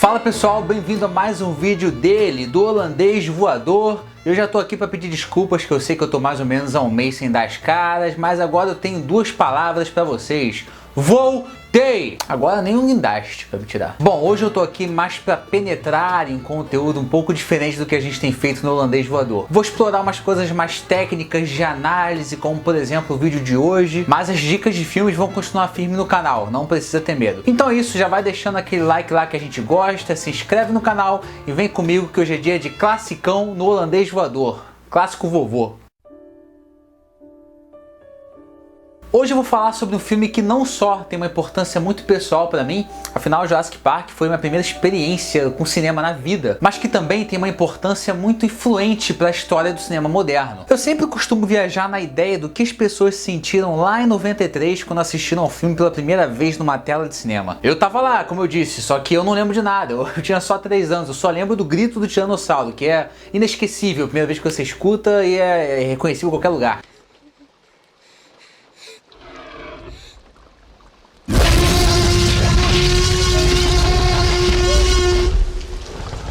Fala pessoal, bem-vindo a mais um vídeo dele, do holandês voador. Eu já tô aqui para pedir desculpas, que eu sei que eu tô mais ou menos há um mês sem dar as caras, mas agora eu tenho duas palavras para vocês. Voltei! Agora nem um guindaste pra me tirar. Bom, hoje eu tô aqui mais pra penetrar em conteúdo um pouco diferente do que a gente tem feito no holandês voador. Vou explorar umas coisas mais técnicas de análise, como por exemplo o vídeo de hoje, mas as dicas de filmes vão continuar firmes no canal, não precisa ter medo. Então é isso, já vai deixando aquele like lá que a gente gosta, se inscreve no canal e vem comigo que hoje é dia de classicão no holandês voador. Clássico vovô. Hoje eu vou falar sobre um filme que não só tem uma importância muito pessoal para mim, afinal Jurassic Park foi minha primeira experiência com cinema na vida, mas que também tem uma importância muito influente para a história do cinema moderno. Eu sempre costumo viajar na ideia do que as pessoas sentiram lá em 93 quando assistiram ao filme pela primeira vez numa tela de cinema. Eu tava lá, como eu disse, só que eu não lembro de nada, eu tinha só 3 anos, eu só lembro do grito do Tiranossauro, que é inesquecível, a primeira vez que você escuta e é reconhecível em qualquer lugar.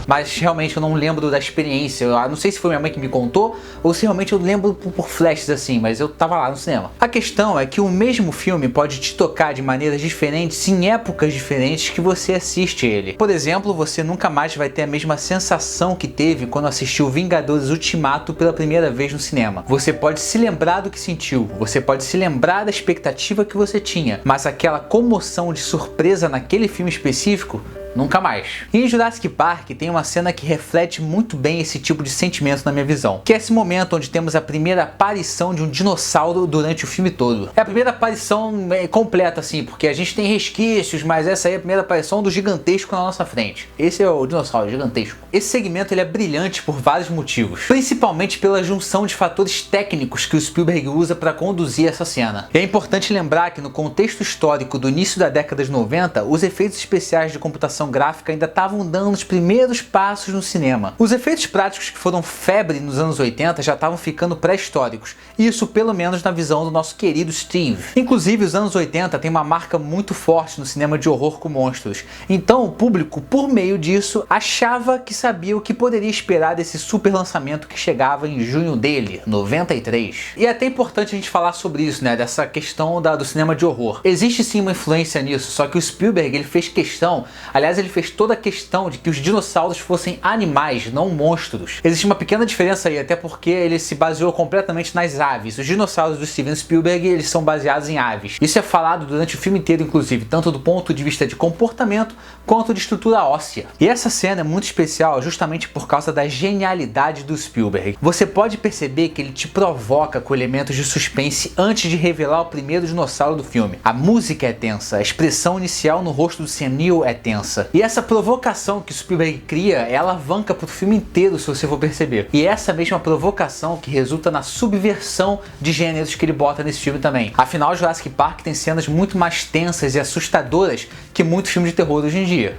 Mas realmente eu não lembro da experiência, eu não sei se foi minha mãe que me contou ou se realmente eu lembro por flashes assim, mas eu tava lá no cinema. A questão é que o mesmo filme pode te tocar de maneiras diferentes em épocas diferentes que você assiste ele. Por exemplo, você nunca mais vai ter a mesma sensação que teve quando assistiu Vingadores Ultimato pela primeira vez no cinema. Você pode se lembrar do que sentiu, você pode se lembrar da expectativa que você tinha, mas aquela comoção de surpresa naquele filme específico, nunca mais. E em Jurassic Park tem uma cena que reflete muito bem esse tipo de sentimento na minha visão, que é esse momento onde temos a primeira aparição de um dinossauro durante o filme todo. É a primeira aparição completa assim, porque a gente tem resquícios, mas essa aí é a primeira aparição do gigantesco na nossa frente. Esse é o dinossauro gigantesco. Esse segmento ele é brilhante por vários motivos, principalmente pela junção de fatores técnicos que o Spielberg usa para conduzir essa cena. E é importante lembrar que no contexto histórico do início da década de 90, os efeitos especiais de computação gráfica ainda estavam dando os primeiros passos no cinema. Os efeitos práticos que foram febre nos anos 80 já estavam ficando pré-históricos, isso pelo menos na visão do nosso querido Steve. Inclusive os anos 80 tem uma marca muito forte no cinema de horror com monstros, então o público, por meio disso, achava que sabia o que poderia esperar desse super lançamento que chegava em junho dele, 93. E é até importante a gente falar sobre isso, né, dessa questão do cinema de horror. Existe sim uma influência nisso, só que o Spielberg ele fez questão, aliás ele fez toda a questão de que os dinossauros fossem animais, não monstros. Existe uma pequena diferença aí, até porque ele se baseou completamente nas aves. Os dinossauros do Steven Spielberg, eles são baseados em aves. Isso é falado durante o filme inteiro, inclusive, tanto do ponto de vista de comportamento, quanto de estrutura óssea. E essa cena é muito especial justamente por causa da genialidade do Spielberg. Você pode perceber que ele te provoca com elementos de suspense antes de revelar o primeiro dinossauro do filme. A música é tensa, a expressão inicial no rosto do Sam Neill é tensa. E essa provocação que o Spielberg cria é alavanca pro filme inteiro, se você for perceber. E essa mesma provocação que resulta na subversão de gêneros que ele bota nesse filme também. Afinal, Jurassic Park tem cenas muito mais tensas e assustadoras que muitos filmes de terror hoje em dia.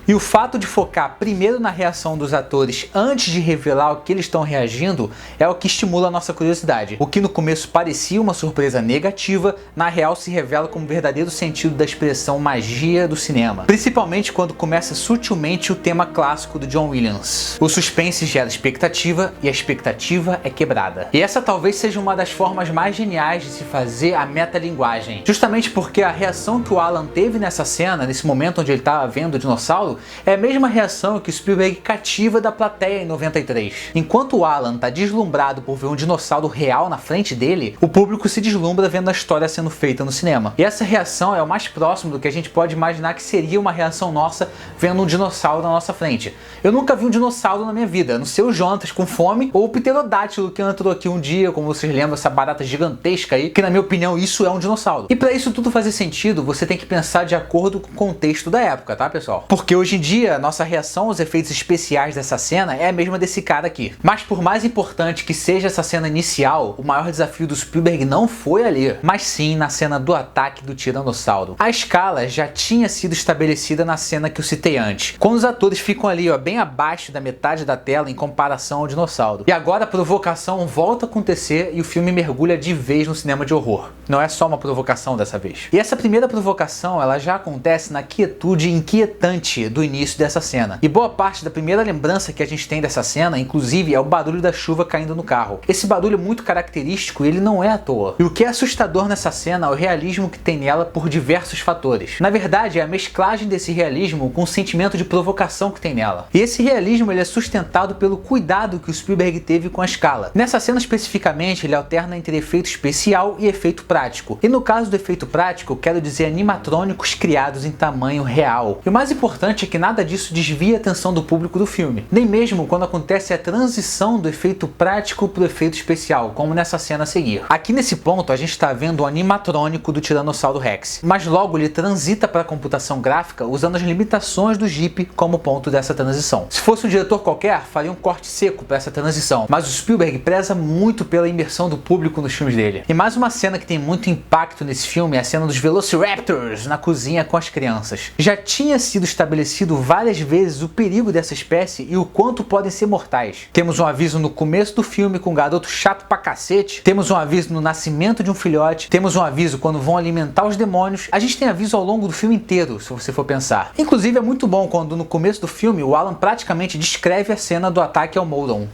E o fato de focar primeiro na reação dos atores antes de revelar o que eles estão reagindo é o que estimula a nossa curiosidade. O que no começo parecia uma surpresa negativa, na real se revela como verdadeiro sentido da expressão magia do cinema. Principalmente quando começa sutilmente o tema clássico do John Williams. O suspense gera expectativa e a expectativa é quebrada. E essa talvez seja uma das formas mais geniais de se fazer a metalinguagem. Justamente porque a reação que o Alan teve nessa cena, nesse momento onde ele estava vendo o dinossauro, é a mesma reação que o Spielberg cativa da plateia em 93. Enquanto o Alan está deslumbrado por ver um dinossauro real na frente dele, o público se deslumbra vendo a história sendo feita no cinema. E essa reação é o mais próximo do que a gente pode imaginar que seria uma reação nossa vendo um dinossauro na nossa frente. Eu nunca vi um dinossauro na minha vida, a não ser o Jonatas com fome ou o pterodátilo que entrou aqui um dia, como vocês lembram, essa barata gigantesca aí, que na minha opinião isso é um dinossauro. E para isso tudo fazer sentido, você tem que pensar de acordo com o contexto da época, tá pessoal? Porque hoje em dia, a nossa reação aos efeitos especiais dessa cena é a mesma desse cara aqui. Mas por mais importante que seja essa cena inicial, o maior desafio do Spielberg não foi ali, mas sim na cena do ataque do Tiranossauro. A escala já tinha sido estabelecida na cena que eu citei antes, quando os atores ficam ali, ó, bem abaixo da metade da tela em comparação ao dinossauro. E agora a provocação volta a acontecer e o filme mergulha de vez no cinema de horror. Não é só uma provocação dessa vez. E essa primeira provocação, ela já acontece na quietude inquietante do início dessa cena. E boa parte da primeira lembrança que a gente tem dessa cena, inclusive, é o barulho da chuva caindo no carro. Esse barulho é muito característico e ele não é à toa. E o que é assustador nessa cena é o realismo que tem nela por diversos fatores. Na verdade, é a mesclagem desse realismo com o sentimento de provocação que tem nela. E esse realismo ele é sustentado pelo cuidado que o Spielberg teve com a escala. Nessa cena especificamente, ele alterna entre efeito especial e efeito prático. E no caso do efeito prático, quero dizer animatrônicos criados em tamanho real. E o mais importante é que nada disso desvia a atenção do público do filme. Nem mesmo quando acontece a transição do efeito prático para o efeito especial, como nessa cena a seguir. Aqui nesse ponto a gente está vendo o animatrônico do Tiranossauro Rex, mas logo ele transita para a computação gráfica usando as limitações do Jeep como ponto dessa transição. Se fosse um diretor qualquer, faria um corte seco para essa transição, mas o Spielberg preza muito pela imersão do público nos filmes dele. E mais uma cena que tem muito impacto nesse filme é a cena dos Velociraptors na cozinha com as crianças. Já tinha sido estabelecido várias vezes o perigo dessa espécie e o quanto podem ser mortais. Temos um aviso no começo do filme com um garoto chato pra cacete, temos um aviso no nascimento de um filhote, temos um aviso quando vão alimentar os demônios, a gente tem aviso ao longo do filme inteiro, se você for pensar. Inclusive é muito bom quando no começo do filme o Alan praticamente descreve a cena do ataque ao Moldon.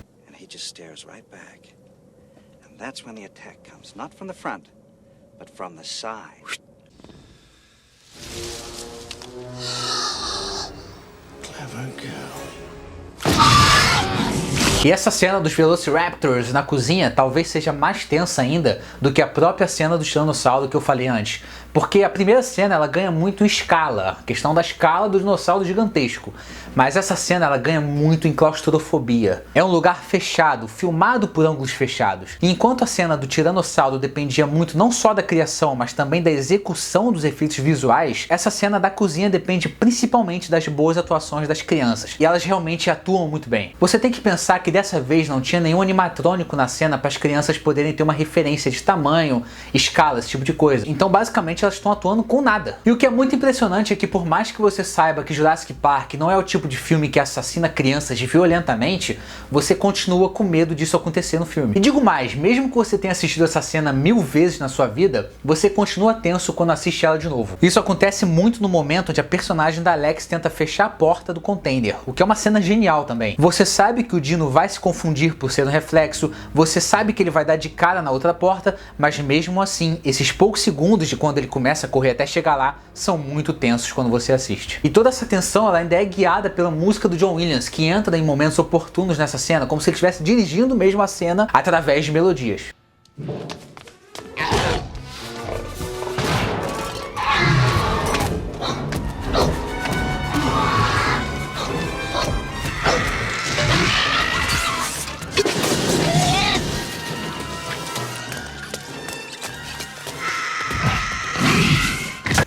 E essa cena dos Velociraptors na cozinha talvez seja mais tensa ainda do que a própria cena do Tiranossauro que eu falei antes. Porque a primeira cena ela ganha muito em escala, a questão da escala do dinossauro gigantesco. Mas essa cena ela ganha muito em claustrofobia. É um lugar fechado, filmado por ângulos fechados. E enquanto a cena do Tiranossauro dependia muito não só da criação, mas também da execução dos efeitos visuais, essa cena da cozinha depende principalmente das boas atuações das crianças. E elas realmente atuam muito bem. Você tem que pensar que dessa vez não tinha nenhum animatrônico na cena para as crianças poderem ter uma referência de tamanho, escala, esse tipo de coisa. Então basicamente elas estão atuando com nada. E o que é muito impressionante é que por mais que você saiba que Jurassic Park não é o tipo de filme que assassina crianças violentamente, você continua com medo disso acontecer no filme. E digo mais, mesmo que você tenha assistido essa cena 1000 vezes na sua vida, você continua tenso quando assiste ela de novo. Isso acontece muito no momento onde a personagem da Alex tenta fechar a porta do container, o que é uma cena genial também. Você sabe que o Dino vai se confundir por ser um reflexo, você sabe que ele vai dar de cara na outra porta, mas mesmo assim, esses poucos segundos de quando ele começa a correr até chegar lá, são muito tensos quando você assiste. E toda essa tensão ela ainda é guiada pela música do John Williams, que entra em momentos oportunos nessa cena, como se ele estivesse dirigindo mesmo a cena através de melodias.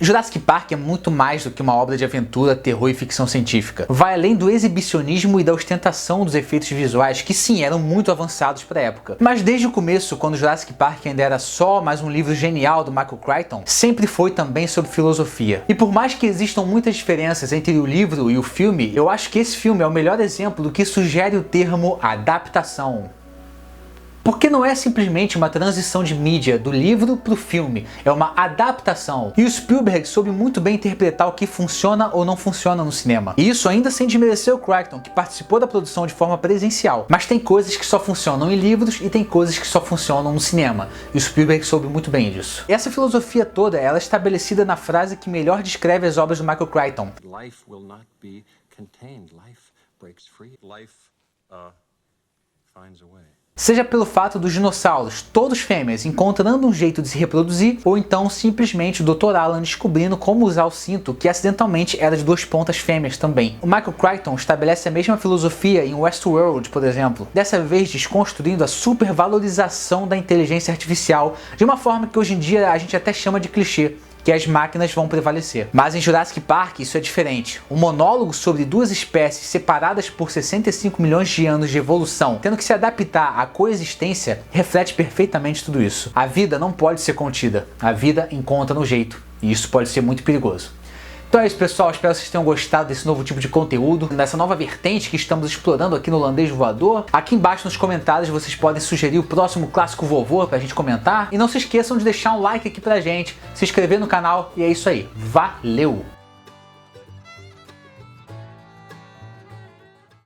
Jurassic Park é muito mais do que uma obra de aventura, terror e ficção científica. Vai além do exibicionismo e da ostentação dos efeitos visuais, que sim, eram muito avançados para a época. Mas desde o começo, quando Jurassic Park ainda era só mais um livro genial do Michael Crichton, sempre foi também sobre filosofia. E por mais que existam muitas diferenças entre o livro e o filme, eu acho que esse filme é o melhor exemplo do que sugere o termo adaptação. Porque não é simplesmente uma transição de mídia do livro para o filme, é uma adaptação. E o Spielberg soube muito bem interpretar o que funciona ou não funciona no cinema. E isso ainda sem desmerecer o Crichton, que participou da produção de forma presencial. Mas tem coisas que só funcionam em livros e tem coisas que só funcionam no cinema. E o Spielberg soube muito bem disso. E essa filosofia toda ela é estabelecida na frase que melhor descreve as obras do Michael Crichton. Life will not be contained. Life breaks free. Life finds a way. Seja pelo fato dos dinossauros, todos fêmeas, encontrando um jeito de se reproduzir, ou então simplesmente o Dr. Alan descobrindo como usar o cinto, que acidentalmente era de 2 pontas fêmeas também. O Michael Crichton estabelece a mesma filosofia em Westworld, por exemplo, dessa vez desconstruindo a supervalorização da inteligência artificial, de uma forma que hoje em dia a gente até chama de clichê, que as máquinas vão prevalecer. Mas em Jurassic Park isso é diferente. O monólogo sobre 2 espécies separadas por 65 milhões de anos de evolução, tendo que se adaptar à coexistência, reflete perfeitamente tudo isso. A vida não pode ser contida, a vida encontra um jeito, e isso pode ser muito perigoso. Então é isso, pessoal, espero que vocês tenham gostado desse novo tipo de conteúdo, dessa nova vertente que estamos explorando aqui no Holandês Voador. Aqui embaixo nos comentários vocês podem sugerir o próximo clássico vovô pra gente comentar. E não se esqueçam de deixar um like aqui pra gente, se inscrever no canal, e é isso aí. Valeu!